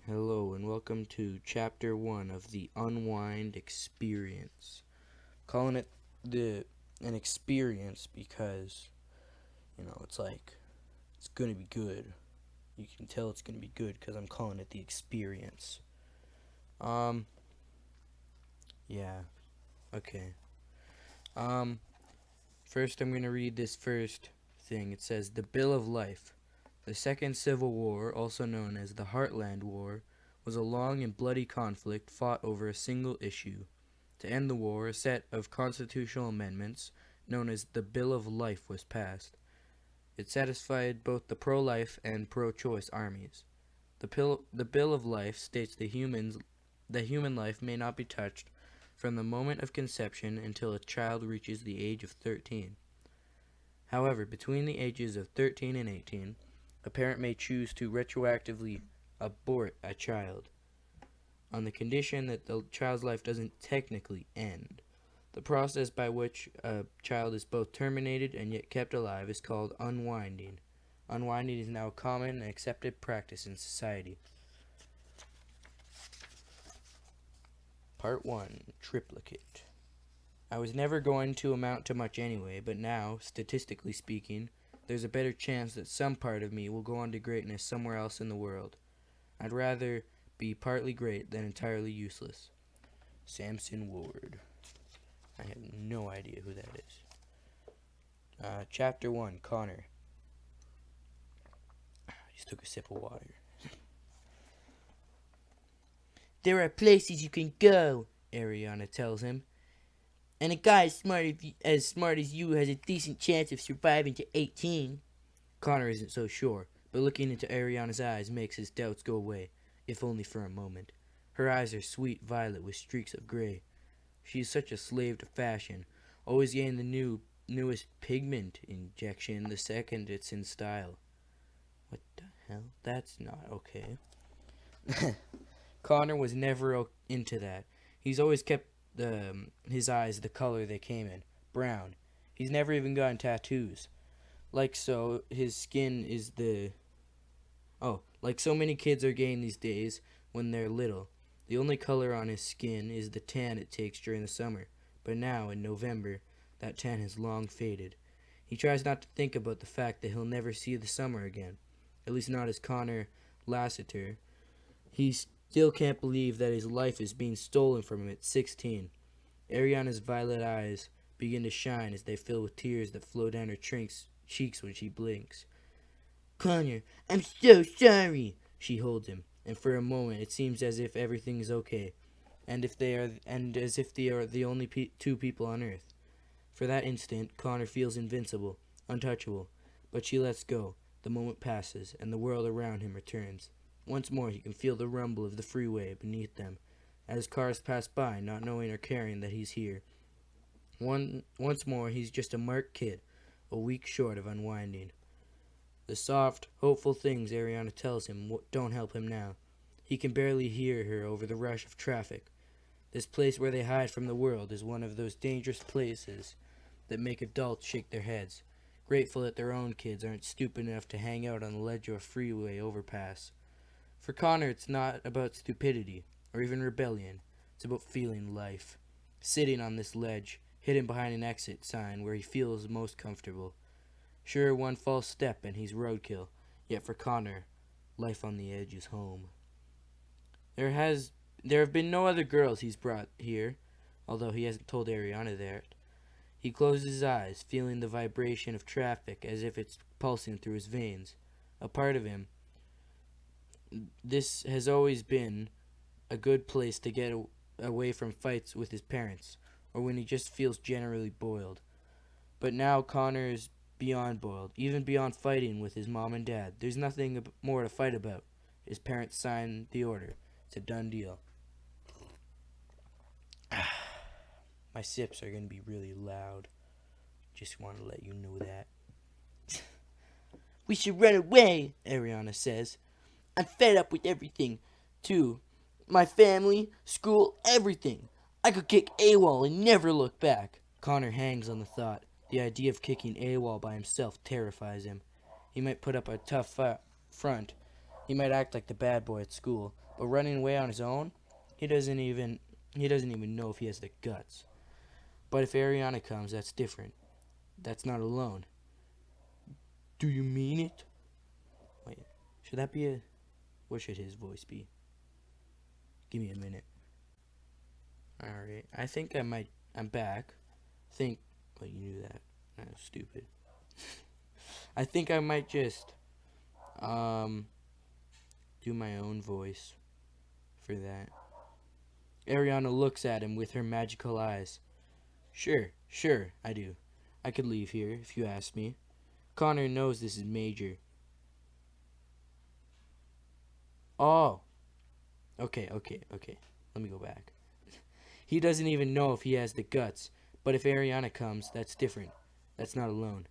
Hello and welcome to Chapter 1 of the Unwind Experience. Calling it an experience because, it's going to be good. You can tell it's going to be good because I'm calling it the experience. Um, yeah, okay. Um, First I'm going to read this first thing. It says, The Bill of Life. The Second Civil War, also known as the Heartland War, was a long and bloody conflict fought over a single issue. To end the war, a set of constitutional amendments, known as the Bill of Life, was passed. It satisfied both the pro-life and pro-choice armies. The Bill of Life states that human life may not be touched from the moment of conception until a child reaches the age of 13. However, between the ages of 13 and 18, a parent may choose to retroactively abort a child, on the condition that the child's life doesn't technically end. The process by which a child is both terminated and yet kept alive is called unwinding. Unwinding is now a common and accepted practice in society. Part 1, Triplicate. I was never going to amount to much anyway, but now, statistically speaking, there's a better chance that some part of me will go on to greatness somewhere else in the world. I'd rather be partly great than entirely useless. Samson Ward. I have no idea who that is. Chapter 1, Connor. Just took a sip of water. There are places you can go, Ariana tells him. And a guy as smart as you has a decent chance of surviving to 18. Connor isn't so sure, but looking into Ariana's eyes makes his doubts go away, if only for a moment. Her eyes are sweet violet with streaks of gray. She is such a slave to fashion, always getting the newest pigment injection the second it's in style. What the hell? That's not okay. Connor was never into that. He's always kept his eyes the color they came in, brown. He's never even gotten tattoos. His skin is like so many kids are getting these days when they're little. The only color on his skin is the tan it takes during the summer. But now, in November, that tan has long faded. He tries not to think about the fact that he'll never see the summer again. At least not as Connor Lassiter. He still can't believe that his life is being stolen from him at 16. Ariana's violet eyes begin to shine as they fill with tears that flow down her cheeks when she blinks. Connor, I'm so sorry. She holds him, and for a moment it seems as if everything is okay, and as if they are the only two people on Earth. For that instant, Connor feels invincible, untouchable, but she lets go. The moment passes, and the world around him returns. Once more he can feel the rumble of the freeway beneath them, as cars pass by, not knowing or caring that he's here. Once more he's just a marked kid, a week short of unwinding. The soft, hopeful things Ariana tells him don't help him now. He can barely hear her over the rush of traffic. This place where they hide from the world is one of those dangerous places that make adults shake their heads, grateful that their own kids aren't stupid enough to hang out on the ledge of a freeway overpass. For Connor, it's not about stupidity, or even rebellion. It's about feeling life. Sitting on this ledge, hidden behind an exit sign where he feels most comfortable. Sure, one false step and he's roadkill, yet for Connor, life on the edge is home. There have been no other girls he's brought here, although he hasn't told Ariana that. He closes his eyes, feeling the vibration of traffic as if it's pulsing through his veins. A part of him, this has always been a good place to get away from fights with his parents, or when he just feels generally boiled. But now Connor is beyond boiled, even beyond fighting with his mom and dad. There's nothing more to fight about. His parents signed the order. It's a done deal. My sips are going to be really loud. Just want to let you know that. We should run away, Ariana says. I'm fed up with everything, too. My family, school, everything. I could kick AWOL and never look back. Connor hangs on the thought. The idea of kicking AWOL by himself terrifies him. He might put up a tough front. He might act like the bad boy at school, But running away on his own, he doesn't even know if he has the guts. But if Ariana comes, that's different. That's not alone. Do you mean it? Wait, should that be a... What should his voice be? Give me a minute. Alright, I think I might... I'm back. Think... Well, you knew that. That was stupid. I think I might just... do my own voice for that. Ariana looks at him with her magical eyes. Sure, I do. I could leave here if you asked me. Connor knows this is major. Oh. Okay. Let me go back. He doesn't even know if he has the guts. But if Ariana comes, that's different. That's not alone.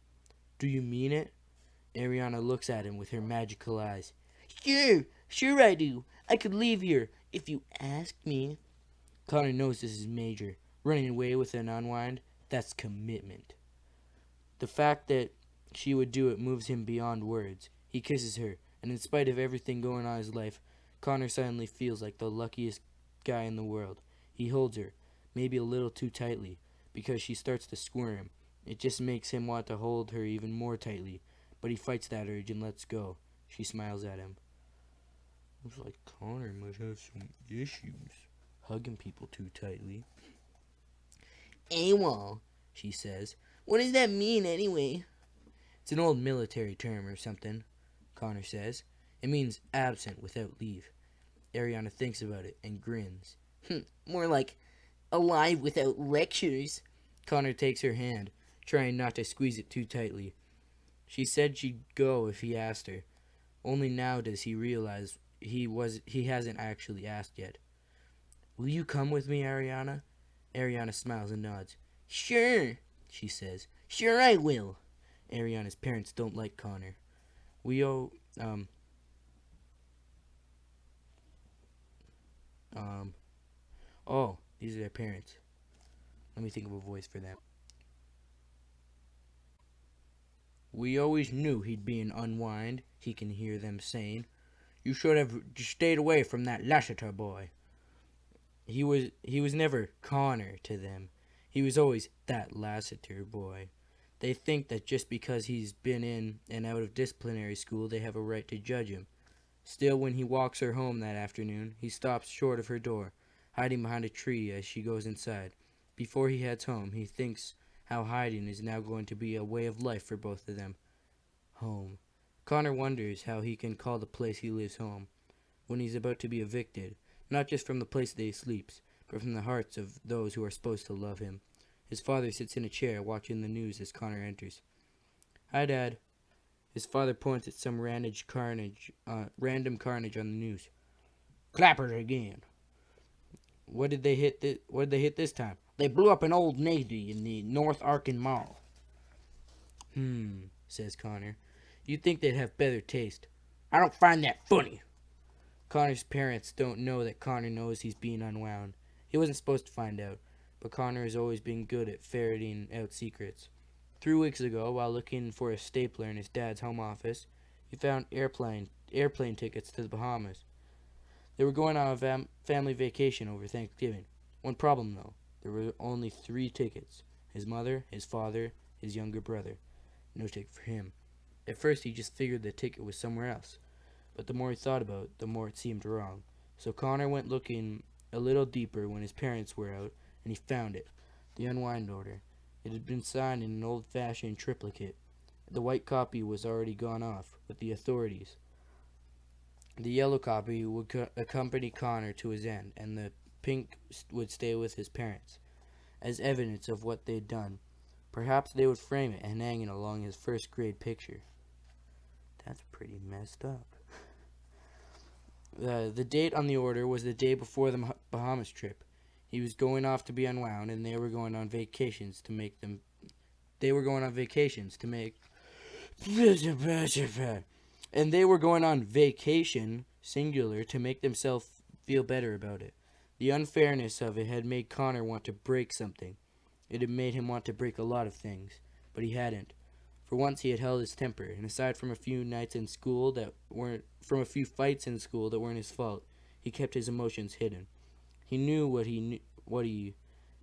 Do you mean it? Ariana looks at him with her magical eyes. Sure I do. I could leave here if you asked me. Connor knows this is major. Running away with an unwind, that's commitment. The fact that she would do it moves him beyond words. He kisses her, and in spite of everything going on in his life, Connor suddenly feels like the luckiest guy in the world. He holds her, maybe a little too tightly, because she starts to squirm. It just makes him want to hold her even more tightly, but he fights that urge and lets go. She smiles at him. Looks like Connor must have some issues, hugging people too tightly. AWOL, she says. What does that mean anyway? It's an old military term or something, Connor says. It means absent without leave. Ariana thinks about it and grins. More like alive without lectures. Connor takes her hand, trying not to squeeze it too tightly. She said she'd go if he asked her. Only now does he realize he hasn't actually asked yet. Will you come with me, Ariana? Ariana smiles and nods. Sure, she says. Sure I will. Ariana's parents don't like Connor. Oh, these are their parents. Let me think of a voice for them. We always knew he'd be an unwind, he can hear them saying. You should have stayed away from that Lassiter boy. He was never Connor to them. He was always that Lassiter boy. They think that just because he's been in and out of disciplinary school, they have a right to judge him. Still, when he walks her home that afternoon, he stops short of her door, hiding behind a tree as she goes inside. Before he heads home, he thinks how hiding is now going to be a way of life for both of them. Home. Connor wonders how he can call the place he lives home when he's about to be evicted, not just from the place that he sleeps, but from the hearts of those who are supposed to love him. His father sits in a chair watching the news as Connor enters. Hi, Dad. His father points at some random carnage on the news. Clappers again. What did they hit this time? They blew up an Old Navy in the North Arkin Mall. Says Connor. You'd think they'd have better taste. I don't find that funny. Connor's parents don't know that Connor knows he's being unwound. He wasn't supposed to find out, but Connor has always been good at ferreting out secrets. 3 weeks ago, while looking for a stapler in his dad's home office, he found airplane tickets to the Bahamas. They were going on a family vacation over Thanksgiving. One problem, though. There were only 3 tickets. His mother, his father, his younger brother. No ticket for him. At first, he just figured the ticket was somewhere else. But the more he thought about it, the more it seemed wrong. So Connor went looking a little deeper when his parents were out, and he found it. The unwind order. It had been signed in an old-fashioned triplicate. The white copy was already gone off with the authorities. The yellow copy would accompany Connor to his end, and the pink would stay with his parents, as evidence of what they'd done. Perhaps they would frame it and hang it along his first-grade picture. That's pretty messed up. The date on the order was the day before the Bahamas trip. He was going off to be unwound, and they were going on vacations to make them... They were going on vacations to make... And they were going on vacation, singular, to make themselves feel better about it. The unfairness of it had made Connor want to break something. It had made him want to break a lot of things, but he hadn't. For once he had held his temper, and aside from a few nights in school that weren't... From a few fights in school that weren't his fault, he kept his emotions hidden. He knew what he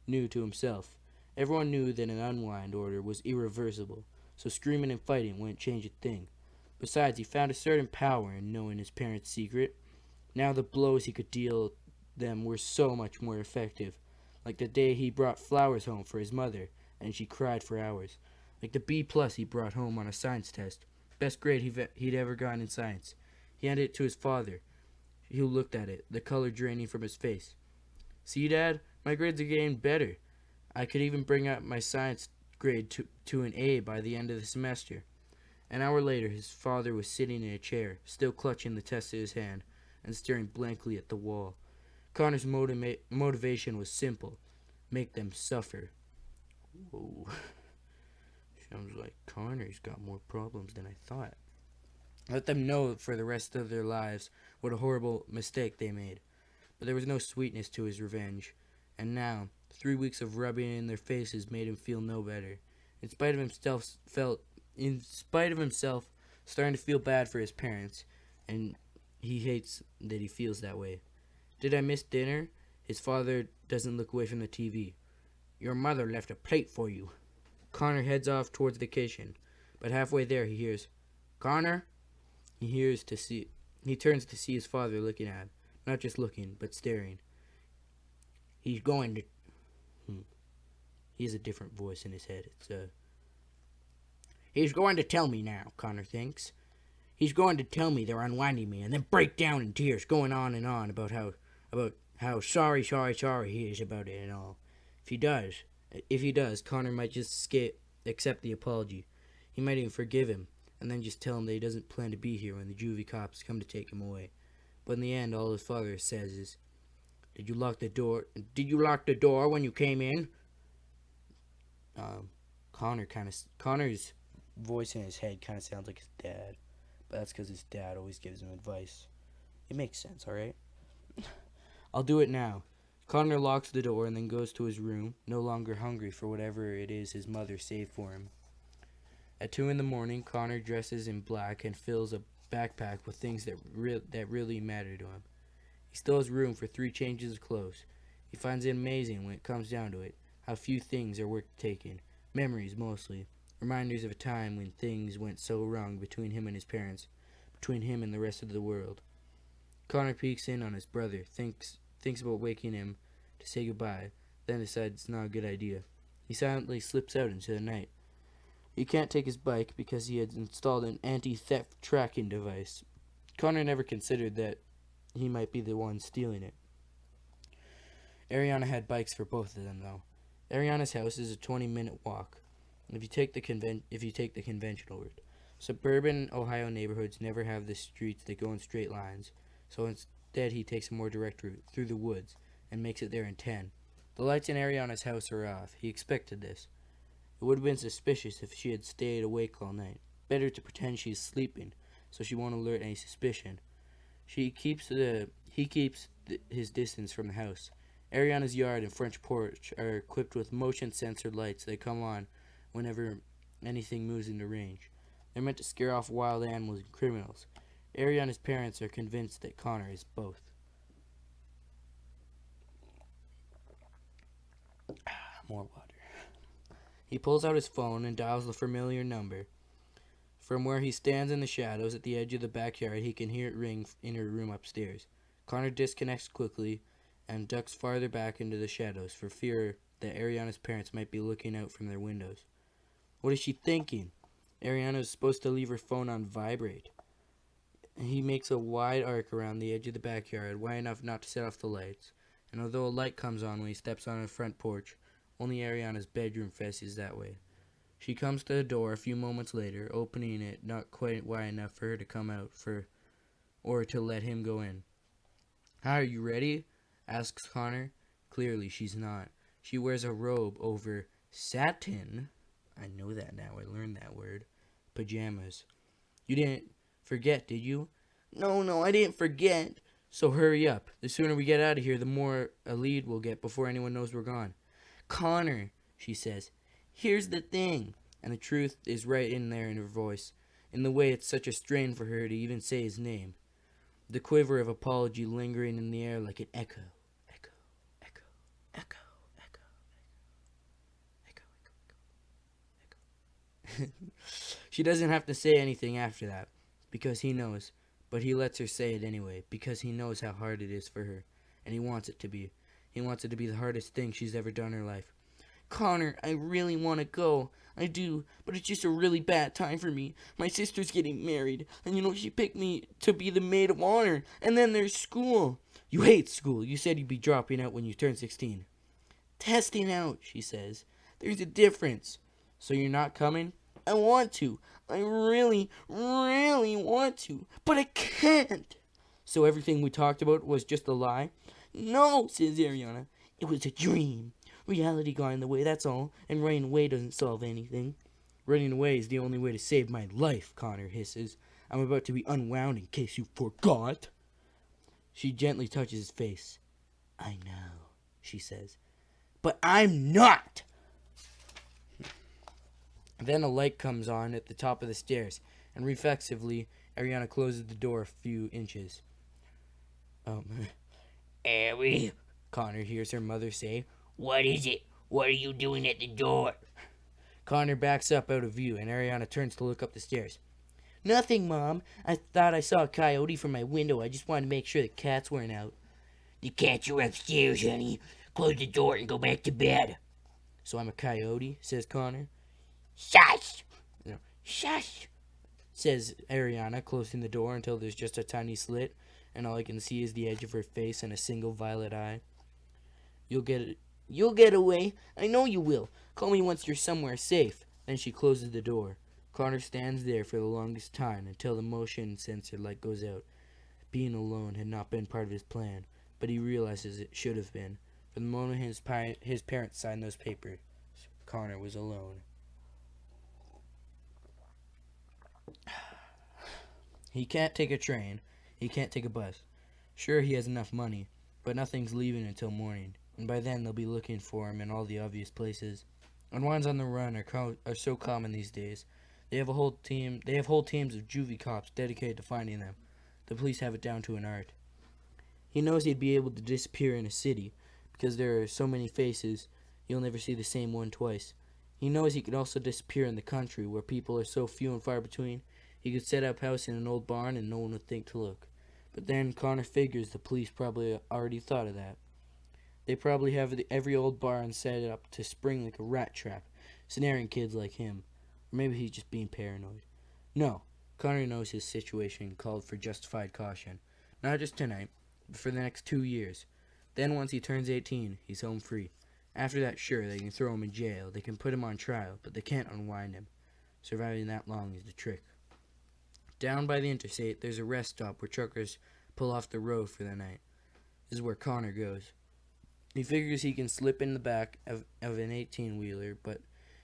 knew to himself. Everyone knew that an unwind order was irreversible, so screaming and fighting wouldn't change a thing. Besides, he found a certain power in knowing his parents' secret. Now the blows he could deal them were so much more effective. Like the day he brought flowers home for his mother, and she cried for hours. Like the B plus he brought home on a science test. Best grade he'd ever gotten in science. He handed it to his father, who looked at it, the color draining from his face. See, Dad, my grades are getting better. I could even bring up my science grade to an A by the end of the semester. An hour later, his father was sitting in a chair, still clutching the test in his hand, and staring blankly at the wall. Connor's motivation was simple. Make them suffer. Whoa. Sounds like Connor's got more problems than I thought. Let them know for the rest of their lives what a horrible mistake they made. But there was no sweetness to his revenge. And now, 3 weeks of rubbing it in their faces made him feel no better. In spite of himself, starting to feel bad for his parents, and he hates that he feels that way. Did I miss dinner? His father doesn't look away from the TV. Your mother left a plate for you. Connor heads off towards the kitchen, but halfway there he hears, Connor? He turns to see his father looking at him. Not just looking, but staring. He's going to... He has a different voice in his head. He's going to tell me now, Connor thinks. He's going to tell me they're unwinding me and then break down in tears, going on and on about how sorry he is about it and all. If he does, Connor might just accept the apology. He might even forgive him, and then just tell him that he doesn't plan to be here when the juvie cops come to take him away. But in the end, all his father says is, Did you lock the door when you came in? Connor's voice in his head kind of sounds like his dad. But that's because his dad always gives him advice. It makes sense, alright? I'll do it now. Connor locks the door and then goes to his room, no longer hungry for whatever it is his mother saved for him. At 2 a.m, Connor dresses in black and fills a backpack with things that really matter to him. He still has room for 3 changes of clothes. He finds it amazing when it comes down to it, how few things are worth taking. Memories, mostly. Reminders of a time when things went so wrong between him and his parents, between him and the rest of the world. Connor peeks in on his brother, thinks about waking him to say goodbye, then decides it's not a good idea. He silently slips out into the night. He can't take his bike because he had installed an anti-theft tracking device. Connor never considered that he might be the one stealing it. Ariana had bikes for both of them, though. Ariana's house is a 20-minute walk, if you take the conventional route. Suburban Ohio neighborhoods never have the streets that go in straight lines, so instead he takes a more direct route, through the woods, and makes it there in 10. The lights in Ariana's house are off. He expected this. It would have been suspicious if she had stayed awake all night. Better to pretend she's sleeping, so she won't alert any suspicion. He keeps his distance from the house. Ariana's yard and French porch are equipped with motion sensor lights that come on whenever anything moves into range. They're meant to scare off wild animals and criminals. Ariana's parents are convinced that Connor is both. More water. He pulls out his phone and dials the familiar number. From where he stands in the shadows at the edge of the backyard, he can hear it ring in her room upstairs. Connor disconnects quickly and ducks farther back into the shadows for fear that Ariana's parents might be looking out from their windows. What is she thinking? Ariana is supposed to leave her phone on vibrate. He makes a wide arc around the edge of the backyard, wide enough not to set off the lights. And although a light comes on when he steps on the front porch, only Ariana's bedroom faces that way. She comes to the door a few moments later, opening it not quite wide enough for her to come out or to let him go in. Hi, are you ready? Asks Connor. Clearly she's not. She wears a robe over satin. I know that now. I learned that word. Pajamas. You didn't forget, did you? No, I didn't forget. So hurry up. The sooner we get out of here, the more a lead we'll get before anyone knows we're gone. Connor, she says, here's the thing. And the truth is right in there in her voice, in the way it's such a strain for her to even say his name. the quiver of apology lingering in the air like an echo, echo, echo, echo, echo, echo, echo, echo. She doesn't have to say anything after that, because he knows, but he lets her say it anyway, because he knows how hard it is for her, and he wants it to be. He wants it to be the hardest thing she's ever done in her life. Connor, I really want to go. I do, but it's just a really bad time for me. My sister's getting married, and she picked me to be the maid of honor, and then there's school. You hate school. You said you'd be dropping out when you turn 16. Testing out, she says. There's a difference. So you're not coming? I want to. I really, really want to, but I can't. So everything we talked about was just a lie? No, says Ariana. It was a dream. Reality got in the way, that's all, and running away doesn't solve anything. Running away is the only way to save my life, Connor hisses. I'm about to be unwound in case you forgot. She gently touches his face. I know, she says. But I'm not! Then a light comes on at the top of the stairs, and reflexively, Ariana closes the door a few inches. Ari, Connor hears her mother say. What is it? What are you doing at the door? Connor backs up out of view, and Ariana turns to look up the stairs. Nothing, Mom. I thought I saw a coyote from my window. I just wanted to make sure the cats weren't out. The cats are upstairs, honey. Close the door and go back to bed. So I'm a coyote, says Connor. Shush! Shush! Says Ariana, closing the door until there's just a tiny slit, and all I can see is the edge of her face and a single violet eye. You'll get away. I know you will. Call me once you're somewhere safe. Then she closes the door. Connor stands there for the longest time until the motion sensor light goes out. Being alone had not been part of his plan, but he realizes it should have been. From the moment his parents signed those papers, Connor was alone. He can't take a train. He can't take a bus. Sure, he has enough money, but nothing's leaving until morning, and by then they'll be looking for him in all the obvious places. Unwinds on the run are so common these days. They have whole teams of juvie cops dedicated to finding them. The police have it down to an art. He knows he'd be able to disappear in a city, because there are so many faces, you'll never see the same one twice. He knows he could also disappear in the country, where people are so few and far between. He could set up house in an old barn and no one would think to look. But then Connor figures the police probably already thought of that. They probably have every old barn set up to spring like a rat trap, snaring kids like him. Or maybe he's just being paranoid. No, Connor knows his situation called for justified caution. Not just tonight, but for the next 2 years. Then once he turns 18, he's home free. After that, sure, they can throw him in jail, they can put him on trial, but they can't unwind him. Surviving that long is the trick. Down by the interstate, there's a rest stop where truckers pull off the road for the night. This is where Connor goes. He figures he can slip in the back of an 18-wheeler, but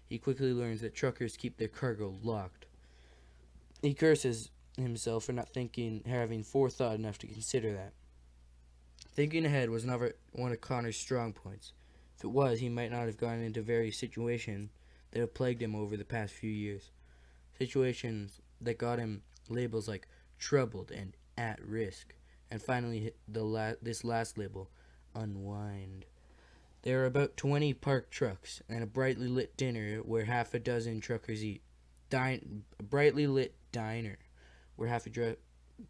he quickly learns that truckers keep their cargo locked. He curses himself for not having forethought enough to consider that. Thinking ahead was never one of Connor's strong points. If it was, he might not have gotten into various situations that have plagued him over the past few years. Situations that got him labels like troubled and at risk, and finally this last label, unwind. There are about 20 parked trucks and a brightly lit dinner where half a dozen truckers eat. Brightly lit diner where half a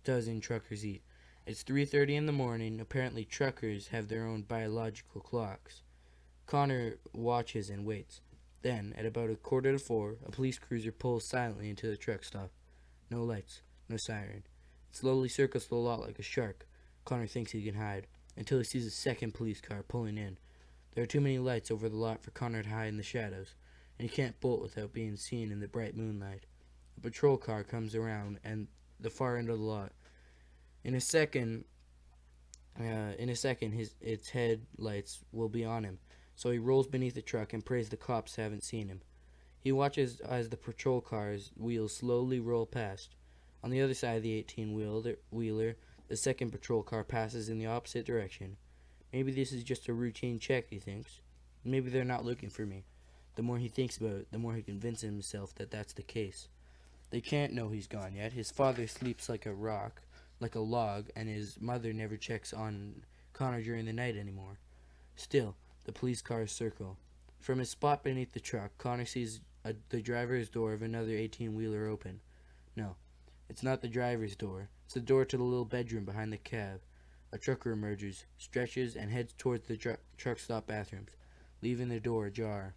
dozen truckers eat. It's 3:30 in the morning. Apparently truckers have their own biological clocks. Connor watches and waits. Then, at about 3:45, a police cruiser pulls silently into the truck stop. No lights, no siren. It slowly circles the lot like a shark. Connor thinks he can hide, until he sees a second police car pulling in. There are too many lights over the lot for Connor to hide in the shadows, and he can't bolt without being seen in the bright moonlight. A patrol car comes around and the far end of the lot. In a second, its headlights will be on him, so he rolls beneath the truck and prays the cops haven't seen him. He watches as the patrol car's wheels slowly roll past. On the other side of the 18-wheeler, the second patrol car passes in the opposite direction. Maybe this is just a routine check, he thinks. Maybe they're not looking for me. The more he thinks about it, the more he convinces himself that that's the case. They can't know he's gone yet. His father sleeps like a rock, like a log, and his mother never checks on Connor during the night anymore. Still, the police cars circle. From his spot beneath the truck, Connor sees the driver's door of another 18-wheeler open. No, it's not the driver's door. It's the door to the little bedroom behind the cab. A trucker emerges, stretches, and heads towards the truck stop bathrooms, leaving the door ajar.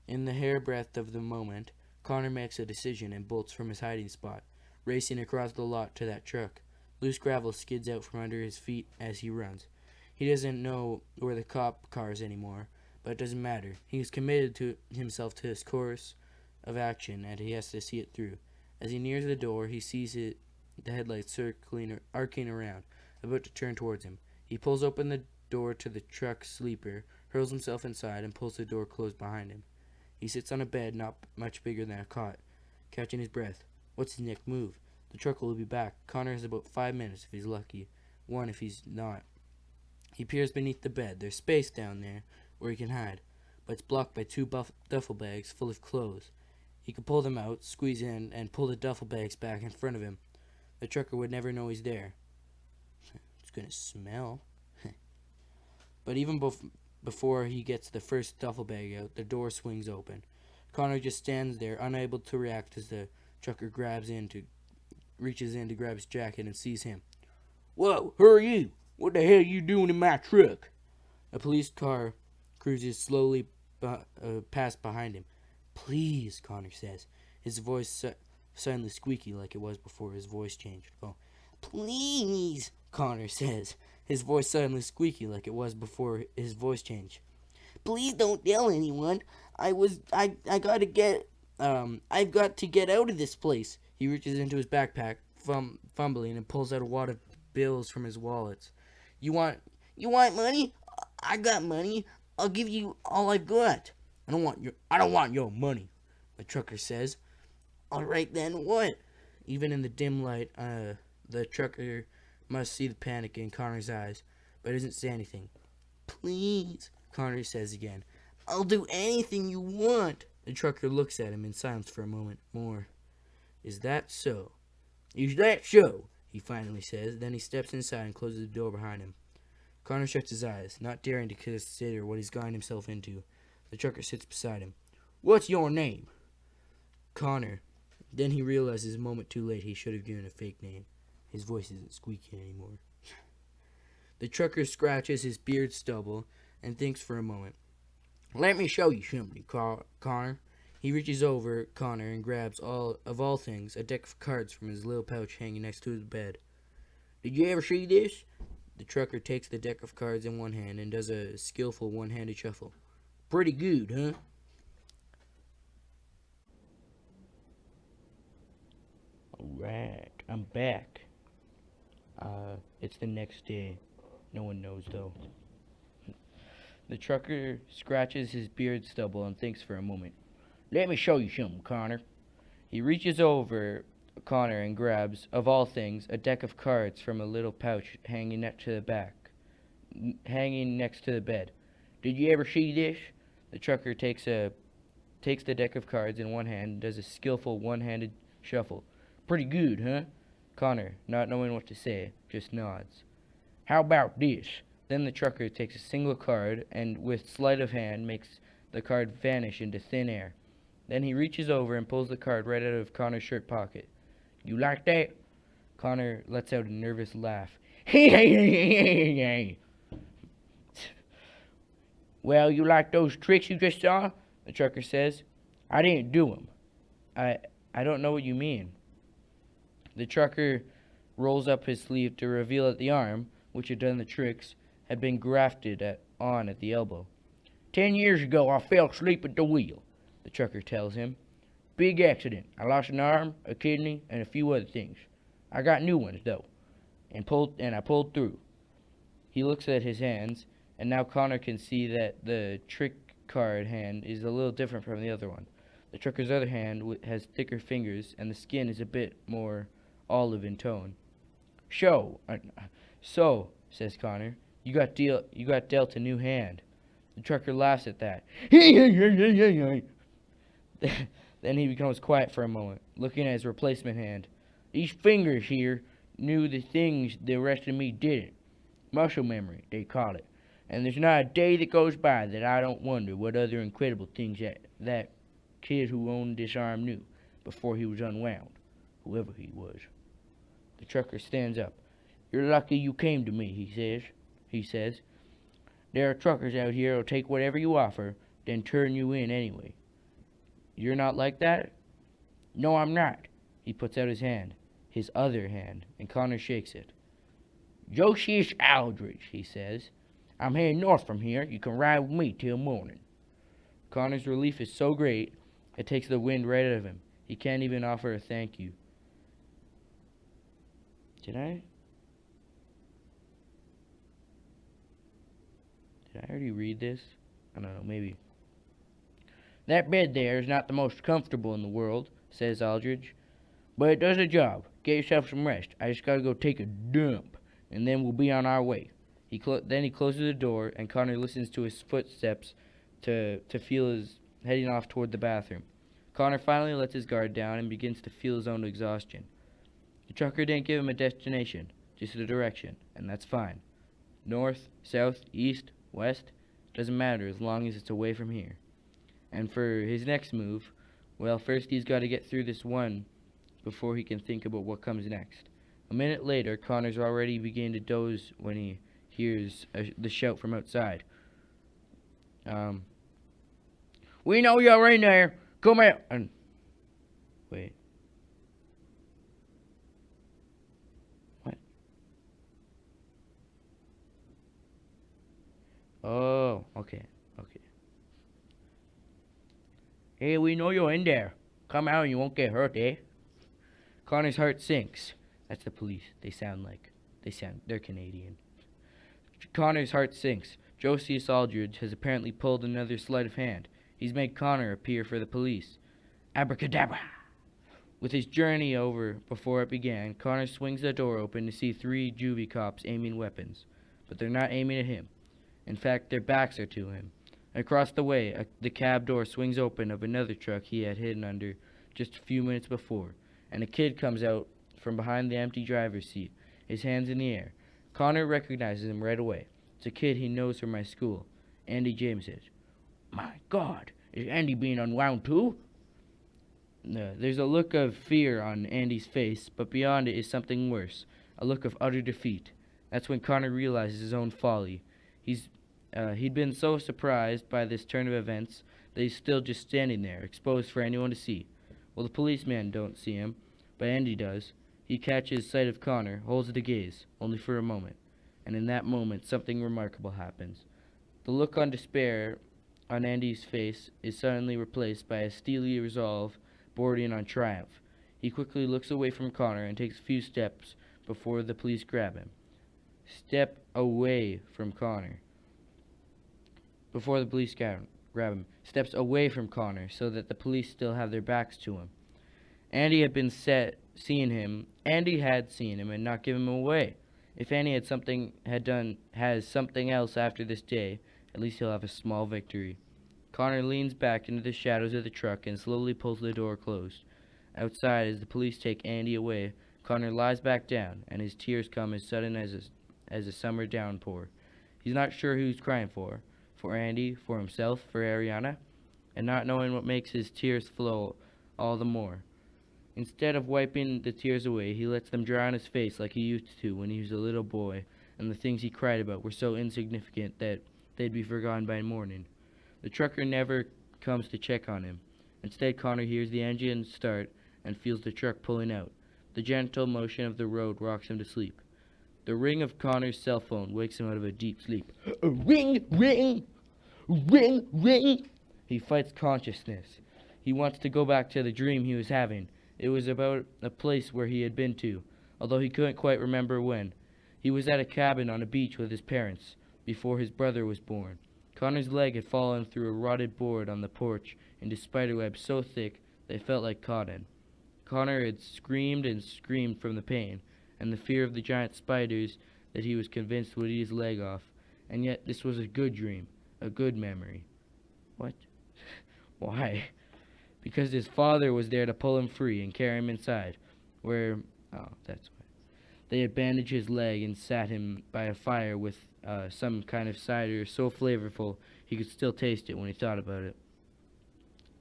In the hairbreadth of the moment, Connor makes a decision and bolts from his hiding spot, racing across the lot to that truck. Loose gravel skids out from under his feet as he runs. He doesn't know where the cop car is anymore, but it doesn't matter. He is committed to himself to his course of action, and he has to see it through. As he nears the door, he sees the headlights arcing around, about to turn towards him. He pulls open the door to the truck sleeper, hurls himself inside, and pulls the door closed behind him. He sits on a bed not much bigger than a cot, catching his breath. What's his next move? The truck will be back. Connor has about 5 minutes if he's lucky. 1 if he's not. He peers beneath the bed. There's space down there where he can hide, but it's blocked by 2 duffel bags full of clothes. He could pull them out, squeeze in, and pull the duffel bags back in front of him. The trucker would never know he's there. It's gonna smell. But even before he gets the first duffel bag out, the door swings open. Connor just stands there, unable to react as the trucker reaches in to grab his jacket and sees him. "Whoa, who are you? What the hell are you doing in my truck?" A police car cruises slowly past behind him. "Please," Connor says, his voice suddenly squeaky like it was before his voice changed. "Oh, please," Connor says, his voice suddenly squeaky like it was before his voice changed. "Please don't tell anyone. I've got to get out of this place." He reaches into his backpack, fumbling, and pulls out a wad of bills from his wallets. You want money? I got money. I'll give you all I've got." I don't want your money," the trucker says. "All right then, what?" Even in the dim light, the trucker must see the panic in Connor's eyes, but doesn't say anything. "Please," Connor says again. "I'll do anything you want." The trucker looks at him in silence for a moment more. "Is that so?" "Is that so?" he finally says. Then he steps inside and closes the door behind him. Connor shuts his eyes, not daring to consider what he's gotten himself into. The trucker sits beside him. "What's your name?" "Connor." Then he realizes a moment too late he should have given a fake name. His voice isn't squeaky anymore. The trucker scratches his beard stubble and thinks for a moment. "Let me show you something, Connor." He reaches over Connor and grabs, of all things, a deck of cards from his little pouch hanging next to his bed. "Did you ever see this?" The trucker takes the deck of cards in one hand and does a skillful one-handed shuffle. "Pretty good, huh?" "Alright, I'm back." It's the next day. No one knows, though. The trucker scratches his beard stubble and thinks for a moment. "Let me show you something, Connor." He reaches over Connor and grabs, of all things, a deck of cards from a little pouch hanging next to the bed. "Did you ever see this?" The trucker takes the deck of cards in one hand and does a skillful one-handed shuffle. "Pretty good, huh?" Connor, not knowing what to say, just nods. "How about this?" Then the trucker takes a single card and, with sleight of hand, makes the card vanish into thin air. Then he reaches over and pulls the card right out of Connor's shirt pocket. "You like that?" Connor lets out a nervous laugh. "Well, you like those tricks you just saw?" the trucker says. "I didn't do 'em." I don't know what you mean." The trucker rolls up his sleeve to reveal that the arm, which had done the tricks, had been grafted on at the elbow. 10 years ago, I fell asleep at the wheel," the trucker tells him. "Big accident. I lost an arm, a kidney, and a few other things. I got new ones, though, and I pulled through." He looks at his hands, and now Connor can see that the trick card hand is a little different from the other one. The trucker's other hand has thicker fingers, and the skin is a bit more olive in tone. So, says Connor, you got dealt a new hand." The trucker laughs at that. Then he becomes quiet for a moment, looking at his replacement hand. "These fingers here knew the things the rest of me didn't. Muscle memory, they call it. And there's not a day that goes by that I don't wonder what other incredible things that kid who owned this arm knew before he was unwound, whoever he was. The trucker stands up. You're lucky you came to me, he says. There are truckers out here who'll take whatever you offer, then turn you in anyway. You're not like that? No, I'm not. He puts out his other hand, and Connor shakes it. Josias Aldridge, he says. I'm heading north from here. You can ride with me till morning. Connor's relief is so great, it takes the wind right out of him. He can't even offer a thank you. Did I already read this? I don't know, maybe. That bed there is not the most comfortable in the world, says Aldridge. But it does the job. Get yourself some rest. I just gotta go take a dump, and then we'll be on our way. Then he closes the door, and Connor listens to his footsteps to feel his heading off toward the bathroom. Connor finally lets his guard down and begins to feel his own exhaustion. The trucker didn't give him a destination, just a direction, and that's fine. North, south, east, west, doesn't matter as long as it's away from here. And for his next move, well, first he's got to get through this one before he can think about what comes next. A minute later, Connor's already beginning to doze when he hears the shout from outside. We know you're in there. Come out. And wait. What? Oh, okay. Hey, we know you're in there. Come out and you won't get hurt, eh? Connor's heart sinks. That's the police. They're Canadian. Connor's heart sinks. Josias Aldridge has apparently pulled another sleight of hand. He's made Connor appear for the police. Abracadabra! With his journey over before it began, Connor swings the door open to see 3 juvie cops aiming weapons. But they're not aiming at him. In fact, their backs are to him. Across the way, the cab door swings open of another truck he had hidden under just a few minutes before, and a kid comes out from behind the empty driver's seat, his hands in the air. Connor recognizes him right away. It's a kid he knows from my school. Andy James is. My God, is Andy being unwound too? No, there's a look of fear on Andy's face, but beyond it is something worse, a look of utter defeat. That's when Connor realizes his own folly. He'd been so surprised by this turn of events that he's still just standing there, exposed for anyone to see. Well, the policeman don't see him, but Andy does. He catches sight of Connor, holds it a gaze, only for a moment. And in that moment, something remarkable happens. The look of despair on Andy's face is suddenly replaced by a steely resolve bordering on triumph. He quickly looks away from Connor and takes a few steps before the police grab him. Step away from Connor. Before the police grab him. Steps away from Connor so that the police still have their backs to him. Andy had seen him and not given him away. If Andy has something else after this day, at least he'll have a small victory. Connor leans back into the shadows of the truck and slowly pulls the door closed. Outside, as the police take Andy away, Connor lies back down, and his tears come as sudden as a summer downpour. He's not sure who he's crying for Andy, for himself, for Ariana, and not knowing what makes his tears flow all the more. Instead of wiping the tears away, he lets them dry on his face like he used to when he was a little boy, and the things he cried about were so insignificant that they'd be forgotten by morning. The trucker never comes to check on him. Instead, Connor hears the engine start and feels the truck pulling out. The gentle motion of the road rocks him to sleep. The ring of Connor's cell phone wakes him out of a deep sleep. Ring, ring, ring, ring. He fights consciousness. He wants to go back to the dream he was having. It was about a place where he had been to, although he couldn't quite remember when. He was at a cabin on a beach with his parents, before his brother was born. Connor's leg had fallen through a rotted board on the porch into spiderwebs so thick they felt like cotton. Connor had screamed and screamed from the pain and the fear of the giant spiders that he was convinced would eat his leg off, and yet this was a good dream, a good memory. What? Why? Because his father was there to pull him free and carry him inside, where... Oh, that's why. They had bandaged his leg and sat him by a fire with some kind of cider so flavorful he could still taste it when he thought about it.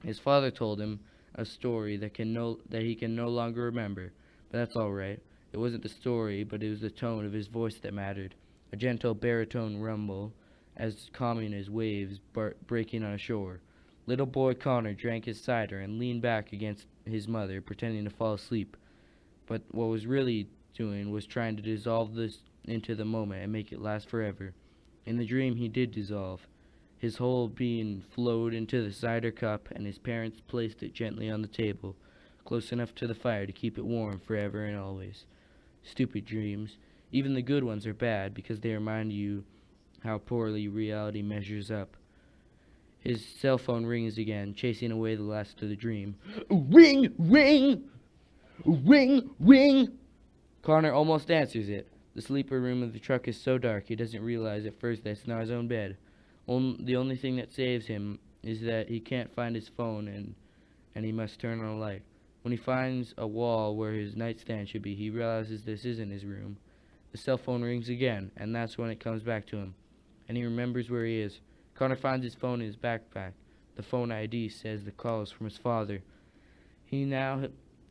His father told him a story that he can no longer remember, but that's all right. It wasn't the story, but it was the tone of his voice that mattered, a gentle baritone rumble, as calming as waves breaking on a shore. Little boy Connor drank his cider and leaned back against his mother, pretending to fall asleep. But what was really doing was trying to dissolve this into the moment and make it last forever. In the dream he did dissolve. His whole being flowed into the cider cup, and his parents placed it gently on the table, close enough to the fire to keep it warm forever and always. Stupid dreams. Even the good ones are bad because they remind you how poorly reality measures up. His cell phone rings again, chasing away the last of the dream. Ring! Ring! Ring! Ring! Connor almost answers it. The sleeper room of the truck is so dark he doesn't realize at first that it's not his own bed. The only thing that saves him is that he can't find his phone and he must turn on a light. When he finds a wall where his nightstand should be, he realizes this isn't his room. The cell phone rings again, and that's when it comes back to him. And he remembers where he is. Connor finds his phone in his backpack. The phone ID says the call is from his father.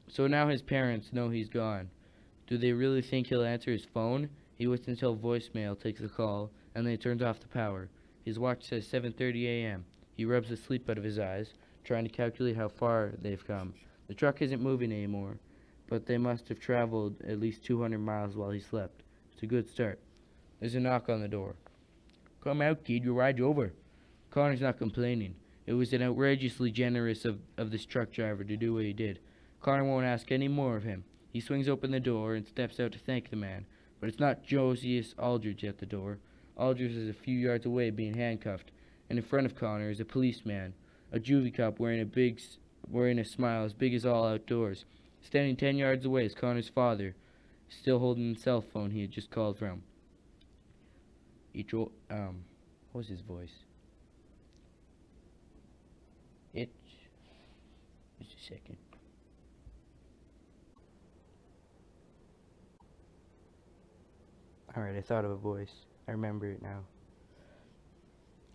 So now his parents know he's gone. Do they really think he'll answer his phone? He waits until voicemail takes the call, and then he turns off the power. His watch says 7:30 a.m. He rubs the sleep out of his eyes, trying to calculate how far they've come. The truck isn't moving anymore, but they must have traveled at least 200 miles while he slept. It's a good start. There's a knock on the door. Come out, kid, your ride's over. Connor's not complaining. It was an outrageously generous of this truck driver to do what he did. Connor won't ask any more of him. He swings open the door and steps out to thank the man. But it's not Josias Aldridge at the door. Aldridge is a few yards away being handcuffed, and in front of Connor is a policeman, a juvie cop wearing a smile as big as all outdoors. Standing 10 yards away is Connor's father, still holding the cell phone he had just called from. What was his voice? Just a second. Alright, I thought of a voice. I remember it now.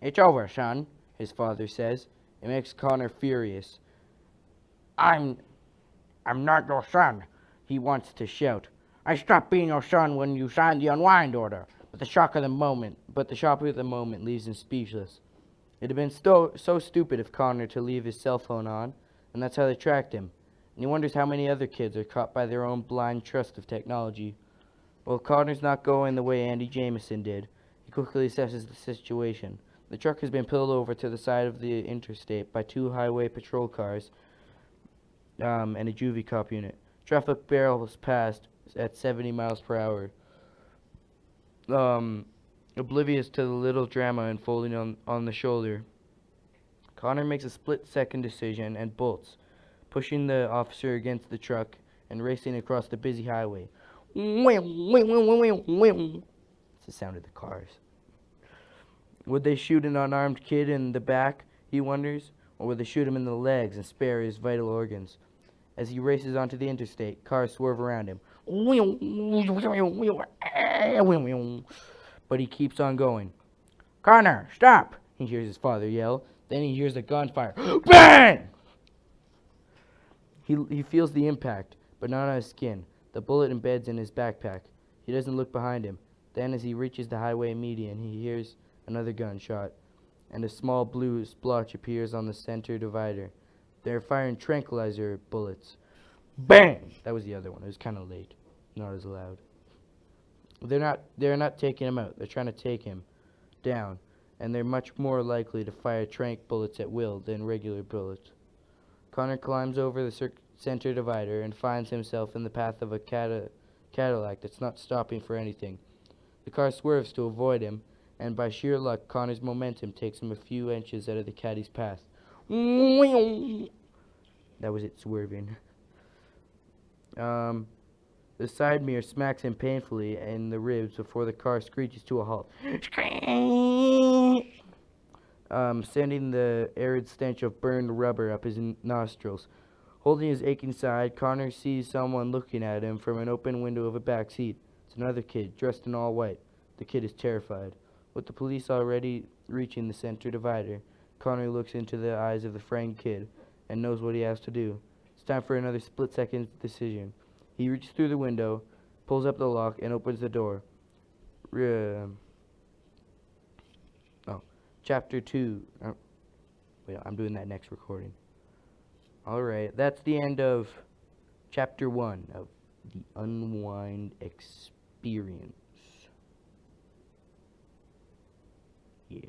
It's over, son, his father says. It makes Connor furious. I'm not your son, he wants to shout. I stopped being your son when you signed the unwind order. But the shock of the moment leaves him speechless. It had been so stupid of Connor to leave his cell phone on, and that's how they tracked him. And he wonders how many other kids are caught by their own blind trust of technology. Well, Connor's not going the way Andy Jameson did. He quickly assesses the situation. The truck has been pulled over to the side of the interstate by 2 highway patrol cars and a juvie cop unit. Traffic barrels past at 70 miles per hour. Oblivious to the little drama unfolding on the shoulder, Connor makes a split-second decision and bolts, pushing the officer against the truck and racing across the busy highway. It's the sound of the cars. Would they shoot an unarmed kid in the back, he wonders, or would they shoot him in the legs and spare his vital organs? As he races onto the interstate, cars swerve around him. But he keeps on going. Connor, stop! He hears his father yell. Then he hears a gunfire. Bang! He feels the impact, but not on his skin. The bullet embeds in his backpack. He doesn't look behind him. Then as he reaches the highway median, he hears another gunshot, and a small blue splotch appears on the center divider. They're firing tranquilizer bullets. Bang! That was the other one. It was kind of late. Not as loud. They're not taking him out. They're trying to take him down, and they're much more likely to fire tranq bullets at will than regular bullets. Connor climbs over the center divider and finds himself in the path of a Cadillac that's not stopping for anything. The car swerves to avoid him, and by sheer luck, Connor's momentum takes him a few inches out of the caddy's path. That was it swerving. The side mirror smacks him painfully in the ribs before the car screeches to a halt, sending the arid stench of burned rubber up his nostrils. Holding his aching side, Connor sees someone looking at him from an open window of a back seat. another kid, dressed in all white. The kid is terrified. With the police already reaching the center divider, Connor looks into the eyes of the frightened kid and knows what he has to do. It's time for another split-second decision. He reaches through the window, pulls up the lock, and opens the door. Chapter 2. Wait, I'm doing that next recording. Alright, that's the end of Chapter 1 of the Unwind Experience. Yeah.